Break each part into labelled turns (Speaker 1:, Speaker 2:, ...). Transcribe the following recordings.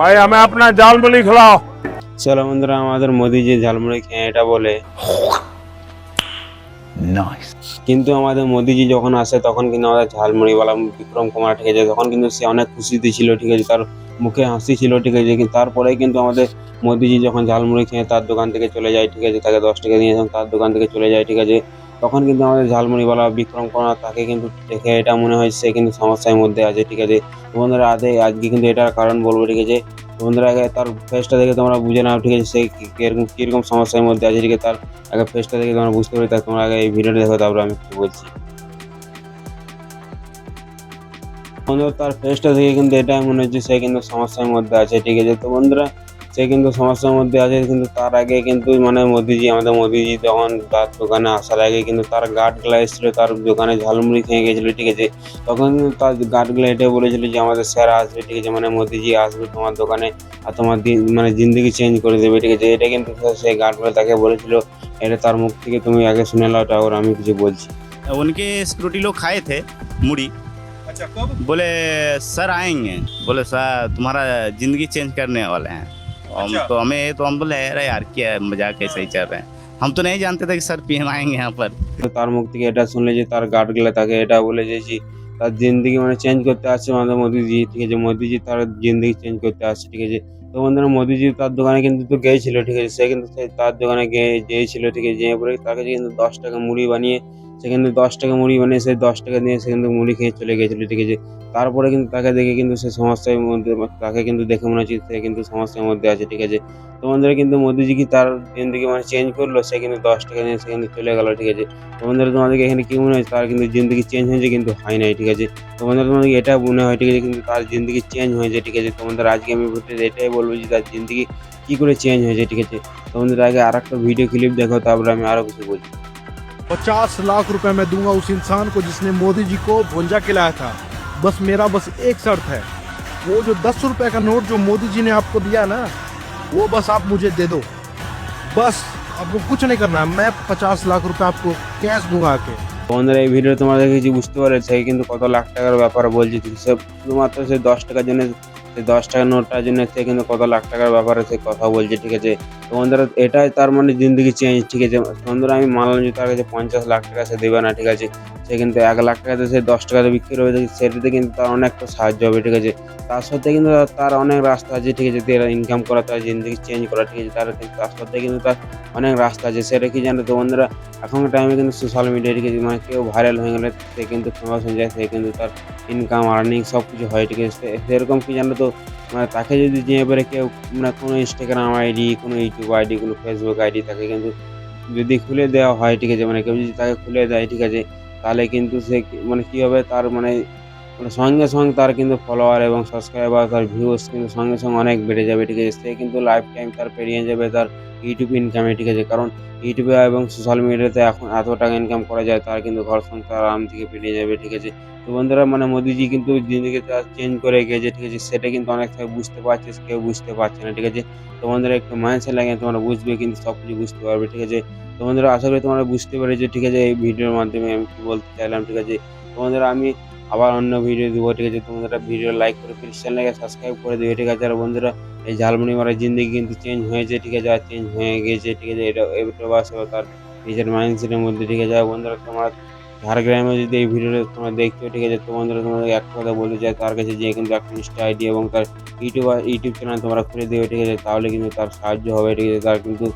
Speaker 1: भाई हमें अपना झालमुड़ी खिलाओ।
Speaker 2: চলো বন্ধুরা, আমাদের মোদি যে ঝালমুড়ি খেয়ে এটা বলে। কিন্তু আমাদের মোদিজি যখন আসে তখন কিন্তু আমাদের ঝালমুড়িওয়ালা বিক্রম কুমার, ঠিক আছে, তখন কিন্তু সে অনেক খুশিতে ছিল, ঠিক আছে, তার মুখে হাসি ছিল, ঠিক আছে। কিন্তু তারপরে কিন্তু আমাদের মোদিজি যখন ঝালমুড়ি খেয়ে তার দোকান থেকে চলে যায়, ঠিক আছে, তাকে 10 টাকা দিয়ে যখন তার দোকান থেকে চলে যায়, ঠিক আছে, তখন কিন্তু আমাদের ঝালমুড়িওয়ালা বিক্রম কুমার তাকে কিন্তু দেখে এটা মনে হয় সে কিন্তু সমস্যার মধ্যে আছে, ঠিক আছে। তো বন্ধুরা আজকে কিন্তু এটার কারণ বলবো, ঠিক আছে। তো বন্ধুরা আগে তার ফেসটা দেখে তোমরা বুঝে নাও, ঠিক আছে, সে কিরকম সমস্যার মধ্যে আছে, ঠিক আছে। তার আগে ফেসটা দেখে তোমরা বুঝতে পারি, তার তোমরা আগে এই ভিডিওটা দেখো, তারপরে আমি কিছু বলছি। বন্ধুরা তার ফেসটা দেখে কিন্তু এটাই মনে হচ্ছে সে কিন্তু সমস্যার মধ্যে আছে, ঠিক আছে। তো বন্ধুরা সে কিন্তু সমস্যার মধ্যে আছে, কিন্তু তার আগে কিন্তু মানে আমাদের মোদিজি তখন তার দোকানে আসার আগে কিন্তু তার গার্ডগুলো এসেছিল তার দোকানে ঝালমুড়ি খেয়ে গেছিল, ঠিক আছে। তখন কিন্তু তার গার্ডগুলো এটাই বলেছিল যে আমাদের স্যার আসবে, ঠিক আছে, মানে মোদিজি আসবে তোমার দোকানে আর তোমার মানে জিন্দগি চেঞ্জ করে দেবে, ঠিক আছে। এটা কিন্তু সেই গার্ডগুলো তাকে বলেছিল। এটা তার মুখ থেকে তুমি আগে শুনে নাও, তারপর আমি কিছু বলছি।
Speaker 3: उनके सिक्योरिटी लोग खाए थे मुड़ी। अच्छा, कब? बोले सर आएंगे, बोले सर तुम्हारा जिंदगी चेंज करने वाले हैं।
Speaker 4: अच्छा।
Speaker 3: हम बोले अरे यार क्या मजाक ऐसे ही चल रहे हैं, हम तो नहीं जानते थे कि सर पीएम आएंगे यहाँ पर।
Speaker 2: তো তার মুখ থেকে এটা শুনলে যে তার গার্ডগুলো তাকে এটা বলে যে তার জিন্দগি মানে চেঞ্জ করতে আসছে আমাদের মোদিজি, ঠিক আছে, মোদিজি তার জিন্দগি চেঞ্জ করতে আসছে, ঠিক আছে। তো বন্ধুরা মোদিজি তার দোকানে কিন্তু তো গিয়েছিল, ঠিক আছে, সে কিন্তু তার দোকানে গিয়েছিল, ঠিক আছে, যেয়ে পরে তাকে কিন্তু 10 টাকা মুড়ি বানিয়ে সে কিন্তু 10 টাকা মুড়ি বানিয়ে সে 10 টাকা নিয়ে সে কিন্তু মুড়ি খেয়ে চলে গিয়েছিল, ঠিক আছে। তারপরে কিন্তু তাকে দেখে কিন্তু সে সমস্যার মধ্যে তাকে কিন্তু দেখে মনে হচ্ছে সে কিন্তু সমস্যার মধ্যে আছে, ঠিক আছে। তো বন্ধুরা কিন্তু মোদিজি কি তার জিন্দগি মানে চেঞ্জ করলো, সে কিন্তু 10 টাকা নিয়ে সে কিন্তু চলে গেল, ঠিক আছে। তো বন্ধুরা তোমাদেরকে এখানে কি মনে হয় তার কিন্তু জিন্দগি চেঞ্জ হয়েছে, কিন্তু হয় নাই, ঠিক আছে। তো বন্ধুরা তোমাদেরকে এটা মনে হয়, ঠিক আছে, কিন্তু তার জিন্দগি চেঞ্জ হয়েছে, ঠিক আছে। তোমাদের আজকে আমি ভিডিওতে এটাই বলবো যে তার জিন্দগি কি করে চেঞ্জ হয়েছে, ঠিক আছে। তো বন্ধুরা আগে আর একটা ভিডিও ক্লিপ দেখো, তারপরে আমি আরো কিছু বলছি।
Speaker 4: 50 लाख रुपए मैं दूंगा उस इंसान को जिसने मोदी जी को भुंजा खिलाया था। मेरा बस एक शर्त है, वो जो 10 रुपए का नोट जो मोदी जी ने आपको दिया ना, वो बस आप मुझे दे दो। बस आपको कुछ नहीं करना है, मैं 50 लाख रुपए आपको कैश दूंगा आके।
Speaker 2: বন্ধুরা এই ভিডিও তোমাদের কিছু বুঝতে পারে সে কিন্তু কত লাখ টাকার ব্যাপার বলছে, সে শুধুমাত্র সে 10 টাকার জন্য, সে 10 টাকার নোটটার জন্য সে কিন্তু কত লাখ টাকার ব্যাপারে সে কথা বলছে, ঠিক আছে। তো বন্ধুরা এটাই তার মানে জিন্দগি চেঞ্জ, ঠিক আছে। বন্ধুরা আমি মানলাম যে তার কাছে 50 লাখ টাকা সে দেবে না, ঠিক আছে, সে কিন্তু 1 লাখ টাকাতে সে 10 টাকাতে বিক্রি হবে, সেটাতে কিন্তু তার অনেকটা সাহায্য হবে, ঠিক আছে। তার সাথে কিন্তু তার অনেক রাস্তা আছে, ঠিক আছে, ইনকাম করা, তার জিন্দগি চেঞ্জ করা, ঠিক আছে। তার সাথে কিন্তু তার অনেক রাস্তা আছে, সেটা কি জানো তো বন্ধুরা? এখনকার টাইমে কিন্তু সোশ্যাল মিডিয়া, ঠিক আছে, মানে কেউ ভাইরাল হয়ে গেলে সে কিন্তু ফেমাস হয়ে যায়, সে কিন্তু তার ইনকাম আর্নিং সব কিছু হয়, ঠিক আছে। সেরকম কি জানো তো, মানে তাকে যদি যে এবারে কেউ মানে কোনো ইনস্টাগ্রাম আইডি, কোনো ইউটিউব আইডি, কোনো ফেসবুক আইডি তাকে কিন্তু যদি খুলে দেওয়া হয়, ঠিক আছে, মানে কেউ যদি তাকে খুলে দেয়, ঠিক আছে, তাহলে কিন্তু সে মানে কি হবে তার মানে সঙ্গে সঙ্গে তার কিন্তু ফলোয়ার এবং সাবস্ক্রাইবার, তার ভিউজ কিন্তু সঙ্গে সঙ্গে অনেক বেড়ে যাবে, ঠিক আছে। সে কিন্তু লাইফ টাইম তার পেরিয়ে যাবে তার ইউটিউব ইনকামে, ঠিক আছে। কারণ ইউটিউবে এবং সোশ্যাল মিডিয়াতে এখন এত টাকা ইনকাম করা যায়, তার কিন্তু ঘর সংসার আরাম থেকে পেরিয়ে যাবে, ঠিক আছে। তো বন্ধুরা মানে মোদিজি কিন্তু জিন্দেগিটা চেঞ্জ করে গিয়েছে, ঠিক আছে, সেটা কিন্তু অনেক সময় বুঝতে পারছে, কেউ বুঝতে পারছে না, ঠিক আছে। তো বন্ধুরা একটু মাইন্ডসেট লাগিয়ে তোমরা বুঝবে, কিন্তু সব কিছু বুঝতে পারবে, ঠিক আছে। তো বন্ধুরা আশা করি তোমরা বুঝতে পেরেছো, ঠিক আছে, এই ভিডিওর মাধ্যমে আমি কি বলতে চাইলাম, ঠিক আছে। তো বন্ধুরা আমি আবার অন্য ভিডিও দেবো, ঠিক আছে। তোমরা ভিডিও লাইক করে প্লিজ চ্যানেলকে সাবস্ক্রাইব করে দেবে, ঠিক আছে। আর বন্ধুরা এই ঝালমুড়ি মারার জিন্দগি কিন্তু চেঞ্জ হয়েছে, ঠিক আছে, আর চেঞ্জ হয়ে গিয়েছে, ঠিক আছে। এটা বাস তার নিজের মাইন্ডসেটের মধ্যে, ঠিক আছে। আর বন্ধুরা তোমরা ঝাড়গ্রামে যদি এই ভিডিওটা তোমরা দেখছো, ঠিক আছে, তো বন্ধুরা তোমাদের একটা কথা বলতে চাই, তার কাছে যে কিন্তু একটা ইনস্টা আইডি এবং তার ইউটিউব চ্যানেল তোমরা খুলে দেবে, ঠিক আছে, তাহলে কিন্তু তার সাহায্য হবে, ঠিক আছে। তার কিন্তু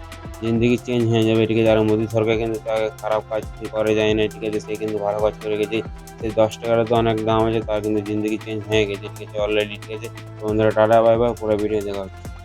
Speaker 2: জিন্দগি চেঞ্জ হয়ে যাবে, ঠিক আছে। আর মোদী সরকার কিন্তু তাকে খারাপ কাজ করে যায় না, ঠিক আছে, সে কিন্তু ভালো কাজ করে গেছে। সেই 10 টাকার তো অনেক দাম আছে, তার কিন্তু জিন্দগি চেঞ্জ হয়ে গেছে, ঠিক আছে, অলরেডি, ঠিক আছে। তো বন্ধুরা টাটা বাই বাই, পুরো ভিডিও দেখা হচ্ছে।